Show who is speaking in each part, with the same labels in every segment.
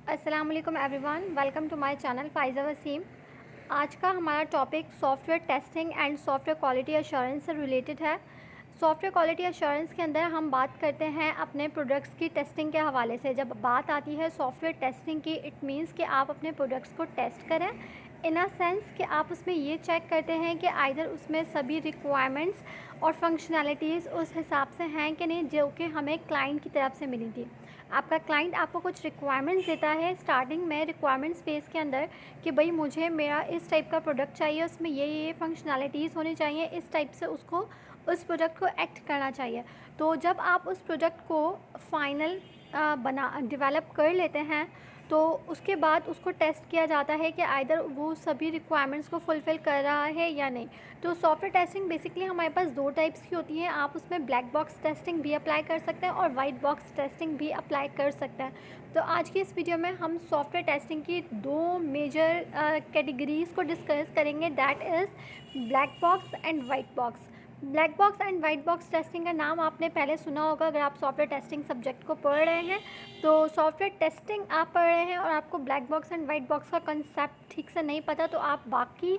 Speaker 1: अस्सलाम वालेकुम everyone, welcome to my channel Faiza Waseem. आज का हमारा topic software testing and software quality assurance से रिलेटेड है। सॉफ्टवेयर क्वालिटी एश्योरेंस के अंदर हम बात करते हैं अपने प्रोडक्ट्स की टेस्टिंग के हवाले से। जब बात आती है सॉफ्टवेयर टेस्टिंग की, इट मींस कि आप अपने प्रोडक्ट्स को टेस्ट करें इन अ सेंस कि आप उसमें ये चेक करते हैं कि आइदर उसमें सभी रिक्वायरमेंट्स और फंक्शनैलिटीज़ उस हिसाब से हैं कि नहीं जो कि हमें क्लाइंट की तरफ से मिली थी। आपका क्लाइंट आपको कुछ रिक्वायरमेंट्स देता है स्टार्टिंग में रिक्वायरमेंट स्पेस के अंदर कि भाई मुझे मेरा इस टाइप का प्रोडक्ट चाहिए, उसमें ये फंक्शनैलिटीज़ होनी चाहिए, इस टाइप से उसको उस प्रोडक्ट को एक्ट करना चाहिए। तो जब आप उस प्रोडक्ट को फाइनल डेवलप कर लेते हैं तो उसके बाद उसको टेस्ट किया जाता है कि आइदर वो सभी रिक्वायरमेंट्स को फुलफ़िल कर रहा है या नहीं। तो सॉफ्टवेयर टेस्टिंग बेसिकली हमारे पास दो टाइप्स की होती है। आप उसमें ब्लैक बॉक्स टेस्टिंग भी अप्लाई कर सकते हैं और वाइट बॉक्स टेस्टिंग भी अप्लाई कर सकते हैं। तो आज की इस वीडियो में हम सॉफ्टवेयर टेस्टिंग की दो मेजर कैटेगरीज़ को डिस्कस करेंगे, that is black box and white box. Black box and white box testing का नाम आपने पहले सुना होगा अगर आप सॉफ्टवेयर टेस्टिंग सब्जेक्ट को पढ़ रहे हैं। तो सॉफ्टवेयर टेस्टिंग आप पढ़ रहे हैं और आपको black box and white box का कंसेप्ट ठीक से नहीं पता, तो आप बाकी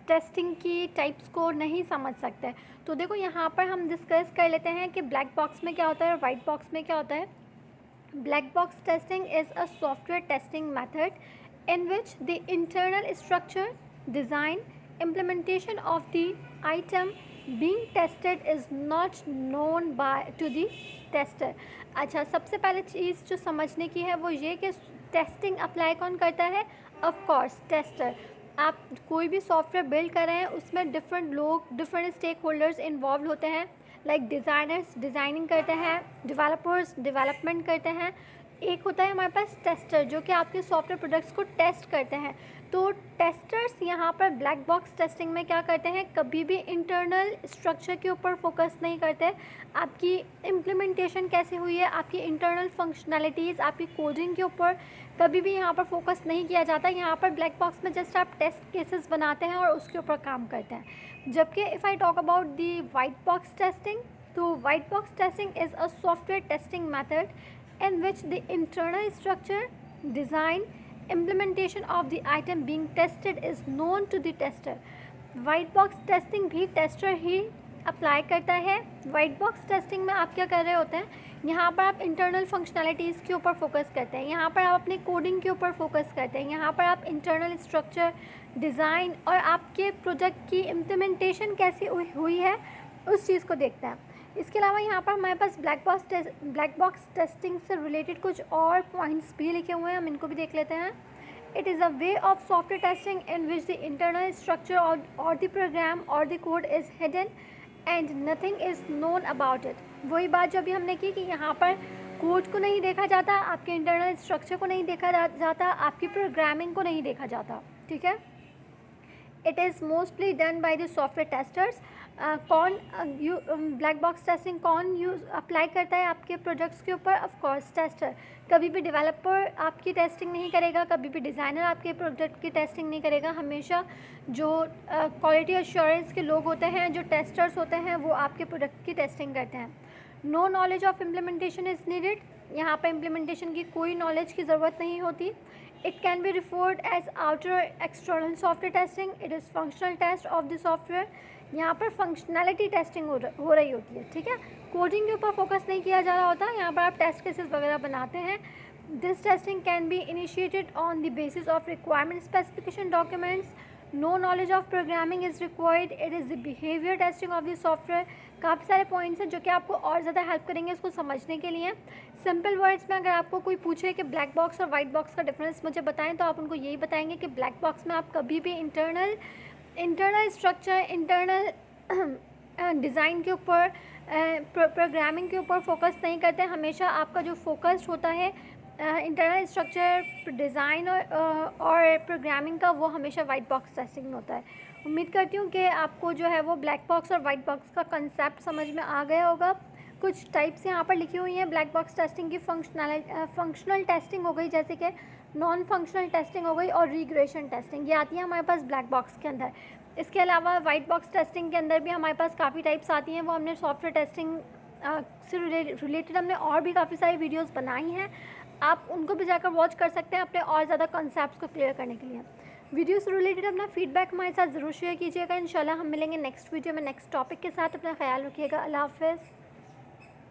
Speaker 1: टेस्टिंग की टाइप्स को नहीं समझ सकते। तो देखो यहाँ पर हम डिस्कस कर लेते हैं कि ब्लैक बॉक्स में क्या होता है और वाइट बॉक्स में क्या होता है। Black box testing is a software testing method in which the internal structure, design, implementation of the item being tested is not known by to the tester। अच्छा, सबसे पहले चीज़ जो समझने की है वो ये कि टेस्टिंग अप्लाई कौन करता है? Of course tester. आप कोई भी सॉफ्टवेयर बिल्ड कर रहे हैं उसमें डिफरेंट लोग, डिफरेंट स्टेक होल्डर्स इन्वॉल्व होते हैं। लाइक डिज़ाइनर्स डिज़ाइनिंग करते हैं, डेवलपर्स डेवलपमेंट करते हैं, एक होता है हमारे पास टेस्टर जो कि आपके सॉफ्टवेयर प्रोडक्ट्स को टेस्ट करते हैं। तो टेस्टर्स यहाँ पर ब्लैक बॉक्स टेस्टिंग में क्या करते हैं, कभी भी इंटरनल स्ट्रक्चर के ऊपर फोकस नहीं करते। आपकी इम्प्लीमेंटेशन कैसे हुई है, आपकी इंटरनल फंक्शनैलिटीज़, आपकी कोडिंग के ऊपर कभी भी यहाँ पर फोकस नहीं किया जाता। यहाँ पर ब्लैक बॉक्स में जस्ट आप टेस्ट केसेस बनाते हैं और उसके ऊपर काम करते हैं। जबकि if I talk about the white box testing, तो white box testing is a software testing method in which the internal structure, design, implementation of the item being tested is known to the tester। White box testing भी tester ही apply करता है। White box testing में आप क्या कर रहे होते हैं, यहाँ पर आप इंटरनल फंक्शनैलिटीज़ के ऊपर फोकस करते हैं, यहाँ पर आप अपने कोडिंग के ऊपर फोकस करते हैं, यहाँ पर आप इंटरनल स्ट्रक्चर, डिज़ाइन और आपके प्रोजेक्ट की इम्प्लीमेंटेशन कैसी हुई है उस चीज़ को देखते हैं। इसके अलावा यहाँ पर हमारे पास ब्लैक बॉक्स टेस्टिंग से रिलेटेड कुछ और पॉइंट्स भी लिखे हुए हैं, हम इनको भी देख लेते हैं। It is a way of software testing in which the internal structure और द प्रोग्राम और the code is hidden and nothing is known about it. वही बात जो अभी हमने की कि यहाँ पर कोड को नहीं देखा जाता, आपके इंटरनल स्ट्रक्चर को नहीं देखा जाता, आपकी प्रोग्रामिंग को नहीं देखा जाता, ठीक है। It is mostly done by the software testers. कौन ब्लैक बॉक्स टेस्टिंग कौन यूज़ अप्लाई करता है आपके प्रोजेक्ट्स के ऊपर? Of course tester. कभी भी डेवलपर आपकी टेस्टिंग नहीं करेगा, कभी भी डिज़ाइनर आपके प्रोजेक्ट की टेस्टिंग नहीं करेगा। हमेशा जो क्वालिटी एश्योरेंस के लोग होते हैं, जो टेस्टर्स होते हैं, वो आपके प्रोडक्ट की टेस्टिंग करते हैं। No knowledge of implementation is needed. यहाँ पर इम्प्लीमेंटेशन की कोई नॉलेज की ज़रूरत नहीं होती। It can be referred as outer external software testing. It is functional test of the software। यहाँ पर फंक्शनैलिटी टेस्टिंग हो रही होती है, ठीक है। कोडिंग के ऊपर फोकस नहीं किया जा रहा होता, यहाँ पर आप टेस्ट केसेस वगैरह बनाते हैं। This testing can be initiated on the basis of requirement specification documents. No knowledge of programming is required. It is the behaviour testing of the software. काफ़ी सारे पॉइंट्स हैं जो कि आपको और ज़्यादा हेल्प करेंगे इसको समझने के लिए। सिंपल वर्ड्स में अगर आपको कोई पूछे कि ब्लैक बॉक्स और वाइट बॉक्स का डिफरेंस मुझे बताएं, तो आप उनको यही बताएंगे कि ब्लैक बॉक्स में आप कभी भी इंटरनल स्ट्रक्चर, इंटरनल डिज़ाइन के ऊपर, प्रोग्रामिंग के ऊपर फोकस नहीं करते। हमेशा आपका जो फोकस्ड होता है इंटरनल स्ट्रक्चर, डिज़ाइन और प्रोग्रामिंग का, वो हमेशा वाइट बॉक्स टेस्टिंग में होता है। उम्मीद करती हूँ कि आपको जो है वो ब्लैक बॉक्स और वाइट बॉक्स का कंसेप्ट समझ में आ गया होगा। कुछ टाइप्स यहाँ पर लिखी हुई हैं ब्लैक बॉक्स टेस्टिंग की। फंक्शनल टेस्टिंग हो गई, जैसे कि नॉन फंक्शनल टेस्टिंग हो गई, और रिग्रेशन टेस्टिंग, ये आती है हमारे पास ब्लैक बॉक्स के अंदर। इसके अलावा वाइट बॉक्स टेस्टिंग के अंदर भी हमारे पास काफ़ी टाइप्स आती हैं, वो हमने सॉफ्टवेयर टेस्टिंग से रिलेटेड हमने और भी काफ़ी सारी वीडियोस बनाई हैं। आप उनको भी जाकर वॉच कर सकते हैं अपने और ज़्यादा कॉन्सेप्ट्स को क्लियर करने के लिए। वीडियो से रिलेटेड अपना फीडबैक हमारे साथ ज़रूर शेयर कीजिएगा। इंशाल्लाह हम मिलेंगे नेक्स्ट वीडियो में नेक्स्ट टॉपिक के साथ। अपना ख्याल रखिएगा। अल्लाह हाफ़िज़।